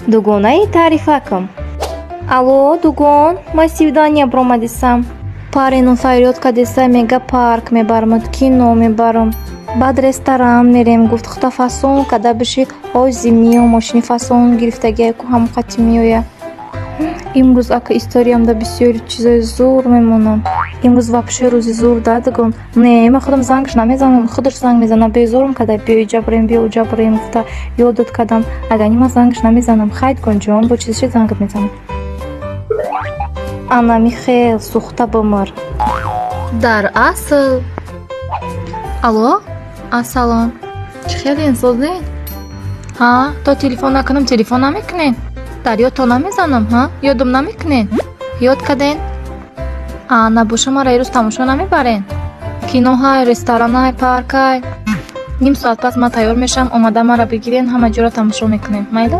дугонаи таърифакам. Алло, дугон, ман свидания бромадисам. Парену фарёд кадеса мега парк мебарамад, кино мебарам. баъд ресторан мерем. Гуфт хата фасон када биши ози миё мошини фасон гирифтагия ку ҳам қати миёя. имрӯз ака историямда бисёри чизои зур мемонам. имрӯз вапше рӯзи зур да дугон. Не, ман худам зангш намезанам, худаш занг мезанам. Безорам када биё ҷабрем гуфта ёдот кадам. Агани ман зангш намезанам. Хайт гонҷон, бо чизаши зангат мезанам. Ана Михаил сухта бимир. Дар асл. Алло, ассалом. Чӣ хелин создин? Ҳа, то телефон накунам, телефон намекунен? Дар ёдтон намезанам, ҳа? Ёдам намекунен? Ёд каден? Набоша мара ирӯз тамошо намебарен? Кино ҳай, ресторан ҳай, парк ҳай. Ним соат пас ман тайёр мешавам, омада мара бигирен, ҳама ҷоро тамошо мекунем. Майли?